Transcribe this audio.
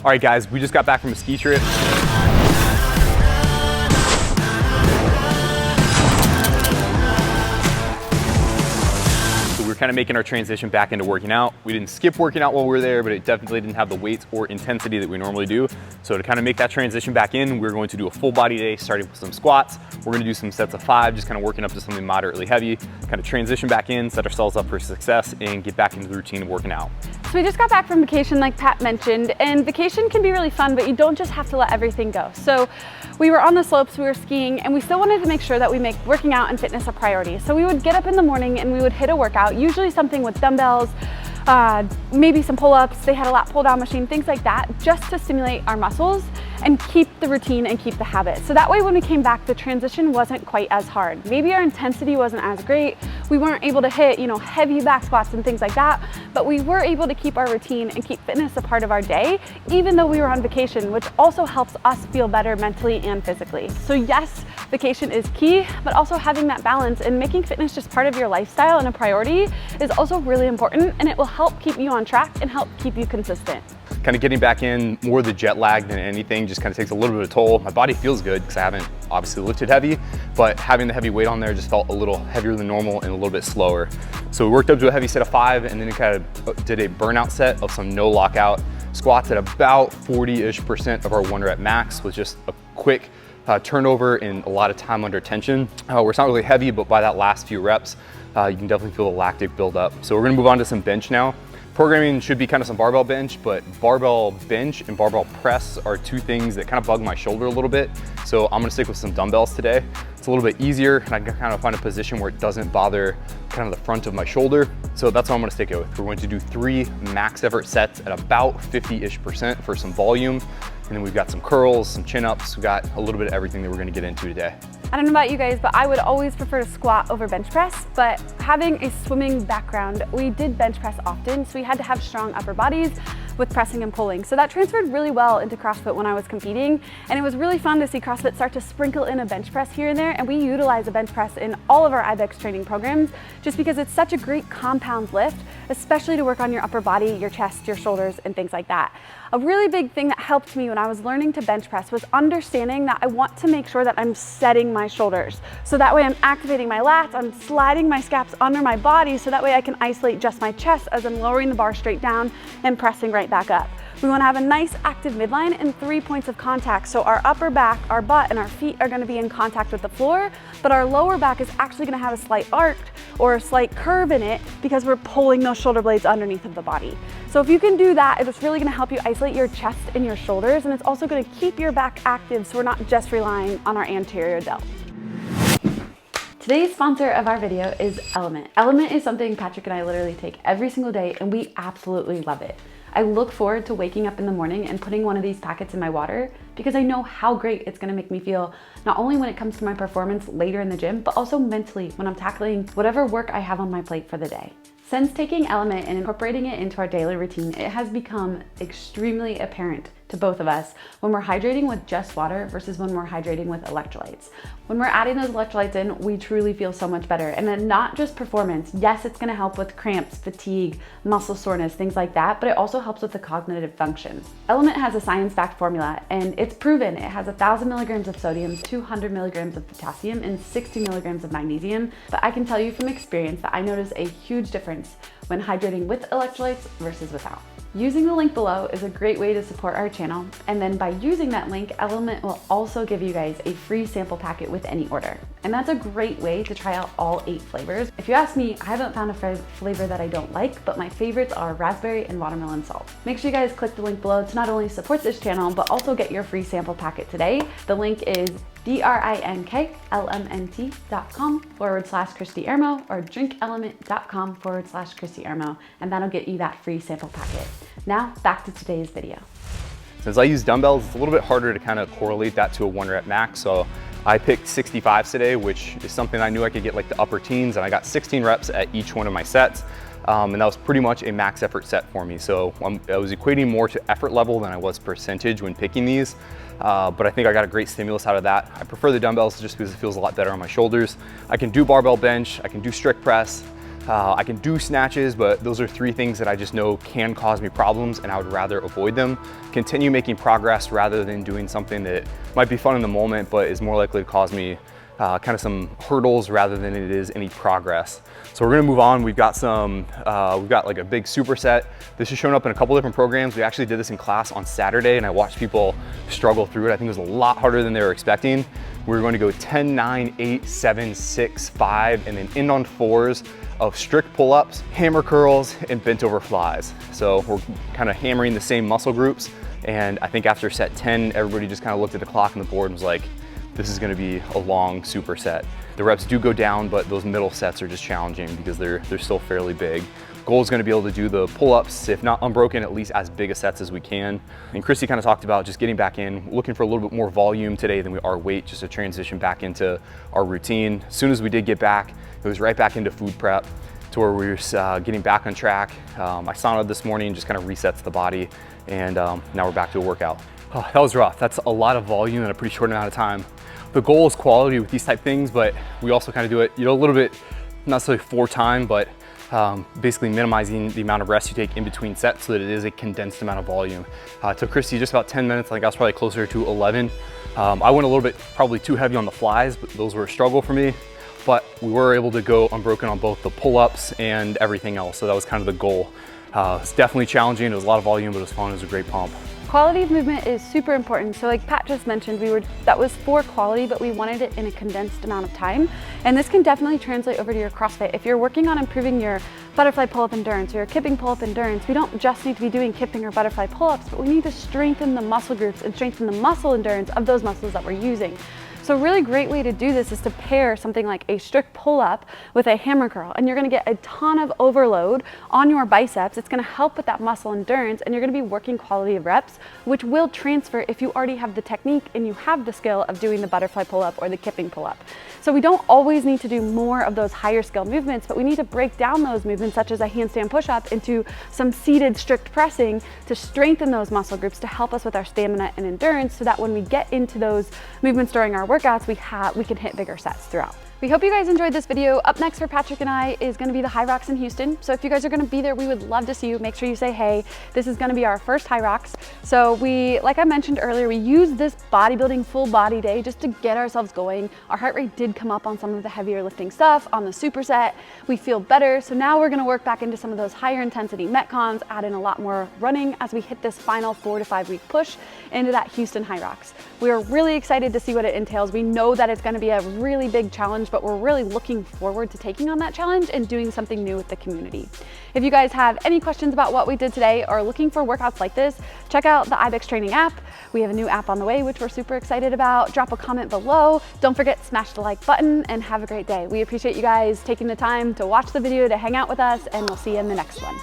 All right, guys, we just got back from a ski trip. We're kind of making our transition back into working out. We didn't skip working out while we were there, but it definitely didn't have the weights or intensity that we normally do. So to kind of make that transition back in, we're going to do a full body day, starting with some squats. We're gonna do some sets of 5, just kind of working up to something moderately heavy, kind of transition back in, set ourselves up for success, and get back into the routine of working out. So we just got back from vacation, like Pat mentioned, and vacation can be really fun, but you don't just have to let everything go. So we were on the slopes, we were skiing, and we still wanted to make sure that we make working out and fitness a priority. So we would get up in the morning and we would hit a workout, usually something with dumbbells, maybe some pull-ups. They had a lat pull-down machine, things like that, just to stimulate our muscles and keep the routine and keep the habit. So that way when we came back, the transition wasn't quite as hard. Maybe our intensity wasn't as great. We weren't able to hit, heavy back squats and things like that, but we were able to keep our routine and keep fitness a part of our day, even though we were on vacation, which also helps us feel better mentally and physically. So yes, vacation is key, but also having that balance and making fitness just part of your lifestyle and a priority is also really important, and it will help keep you on track and help keep you consistent. Kind of getting back in, more the jet lag than anything, just kind of takes a little bit of toll. My body feels good because I haven't obviously lifted heavy, but having the heavy weight on there just felt a little heavier than normal and a little bit slower. So we worked up to a heavy set of 5, and then we kind of did a burnout set of some no lockout squats at about 40-ish% of our 1 rep max, with just a quick turnover and a lot of time under tension, where it's not really heavy, but by that last few reps, you can definitely feel the lactic build up. So we're gonna move on to some bench now. Programming should be kind of some barbell bench, but barbell bench and barbell press are 2 things that kind of bug my shoulder a little bit. So I'm gonna stick with some dumbbells today. It's a little bit easier, and I can kind of find a position where it doesn't bother kind of the front of my shoulder. So that's what I'm gonna stick with. We're going to do 3 max effort sets at about 50-ish% for some volume. And then we've got some curls, some chin-ups. We've got a little bit of everything that we're gonna get into today. I don't know about you guys, but I would always prefer to squat over bench press, but having a swimming background, we did bench press often, so we had to have strong upper bodies with pressing and pulling. So that transferred really well into CrossFit when I was competing, and it was really fun to see CrossFit start to sprinkle in a bench press here and there, and we utilize a bench press in all of our IBEX training programs just because it's such a great compound lift, especially to work on your upper body, your chest, your shoulders, and things like that. A really big thing that helped me when I was learning to bench press was understanding that I want to make sure that I'm setting my shoulders. So that way I'm activating my lats, I'm sliding my scaps under my body, so that way I can isolate just my chest as I'm lowering the bar straight down and pressing right back up. We want to have a nice active midline and 3 points of contact. So our upper back, our butt, and our feet are going to be in contact with the floor, but our lower back is actually going to have a slight arc or a slight curve in it because we're pulling those shoulder blades underneath of the body. So if you can do that, it's really going to help you isolate your chest and your shoulders, and it's also going to keep your back active so we're not just relying on our anterior delt. Today's sponsor of our video is Element. Element is something Patrick and I literally take every single day, and we absolutely love it. I look forward to waking up in the morning and putting one of these packets in my water because I know how great it's gonna make me feel, not only when it comes to my performance later in the gym, but also mentally when I'm tackling whatever work I have on my plate for the day. Since taking Element and incorporating it into our daily routine, it has become extremely apparent to both of us when we're hydrating with just water versus when we're hydrating with electrolytes. When we're adding those electrolytes in, we truly feel so much better. And then not just performance. Yes, it's gonna help with cramps, fatigue, muscle soreness, things like that, but it also helps with the cognitive function. Element has a science-backed formula, and it's proven. It has 1,000 milligrams of sodium, 200 milligrams of potassium, and 60 milligrams of magnesium. But I can tell you from experience that I notice a huge difference when hydrating with electrolytes versus without. Using the link below is a great way to support our channel, and then by using that link, Element will also give you guys a free sample packet with any order. And that's a great way to try out all 8 flavors. If you ask me, I haven't found a flavor that I don't like, but my favorites are raspberry and watermelon salt. Make sure you guys click the link below to not only support this channel, but also get your free sample packet today. The link is drinklmnt.com/Christy Ermo or drinkelement.com/Christy Ermo, and that'll get you that free sample packet. Now back to today's video. Since I use dumbbells, it's a little bit harder to kind of correlate that to a 1 rep max. So I picked 65s today, which is something I knew I could get like the upper teens, and I got 16 reps at each one of my sets. And that was pretty much a max effort set for me. So I was equating more to effort level than I was percentage when picking these. But I think I got a great stimulus out of that. I prefer the dumbbells just because it feels a lot better on my shoulders. I can do barbell bench, I can do strict press, I can do snatches, but those are 3 things that I just know can cause me problems and I would rather avoid them. Continue making progress rather than doing something that might be fun in the moment, but is more likely to cause me kind of some hurdles rather than it is any progress. So we're gonna move on. We've got like a big superset. This has shown up in a couple different programs. We actually did this in class on Saturday and I watched people struggle through it. I think it was a lot harder than they were expecting. We were going to go 10, 9, 8, 7, 6, 5, and then end on 4s of strict pull-ups, hammer curls, and bent over flies. So we're kind of hammering the same muscle groups. And I think after set 10, everybody just kind of looked at the clock on the board and was like, this is gonna be a long superset. The reps do go down, but those middle sets are just challenging because they're still fairly big. Goal is gonna be able to do the pull-ups, if not unbroken, at least as big a sets as we can. And Christy kind of talked about just getting back in, looking for a little bit more volume today than we are weight, just to transition back into our routine. As soon as we did get back, it was right back into food prep to where we were getting back on track. I saunaed this morning, just kind of resets the body, and now we're back to a workout. Oh, that was rough. That's a lot of volume in a pretty short amount of time. The goal is quality with these type things, but we also kind of do it, a little bit, not necessarily for time, but basically minimizing the amount of rest you take in between sets so that it is a condensed amount of volume. It took Christy just about 10 minutes. I think I was probably closer to 11. I went a little bit probably too heavy on the flies, but those were a struggle for me. But we were able to go unbroken on both the pull-ups and everything else. So that was kind of the goal. It's definitely challenging. It was a lot of volume, but it was fun. It was a great pump. Quality of movement is super important. So like Pat just mentioned, that was for quality, but we wanted it in a condensed amount of time. And this can definitely translate over to your CrossFit. If you're working on improving your butterfly pull-up endurance or your kipping pull-up endurance, we don't just need to be doing kipping or butterfly pull-ups, but we need to strengthen the muscle groups and strengthen the muscle endurance of those muscles that we're using. So a really great way to do this is to pair something like a strict pull-up with a hammer curl, and you're gonna get a ton of overload on your biceps. It's gonna help with that muscle endurance, and you're gonna be working quality of reps, which will transfer if you already have the technique and you have the skill of doing the butterfly pull-up or the kipping pull-up. So we don't always need to do more of those higher skill movements, but we need to break down those movements such as a handstand push-up into some seated strict pressing to strengthen those muscle groups to help us with our stamina and endurance so that when we get into those movements during our workouts, we can hit bigger sets throughout. We hope you guys enjoyed this video. Up next for Patrick and I is gonna be the Hyrox in Houston. So if you guys are gonna be there, we would love to see you. Make sure you say hey. This is gonna be our first Hyrox. So like I mentioned earlier, we used this bodybuilding full body day just to get ourselves going. Our heart rate did come up on some of the heavier lifting stuff on the superset. We feel better. So now we're gonna work back into some of those higher intensity metcons, add in a lot more running as we hit this final 4 to 5 week push into that Houston Hyrox. We are really excited to see what it entails. We know that it's gonna be a really big challenge, but we're really looking forward to taking on that challenge and doing something new with the community. If you guys have any questions about what we did today or looking for workouts like this, check out the IBEX training app. We have a new app on the way, which we're super excited about. Drop a comment below. Don't forget, smash the like button and have a great day. We appreciate you guys taking the time to watch the video, to hang out with us, and we'll see you in the next one.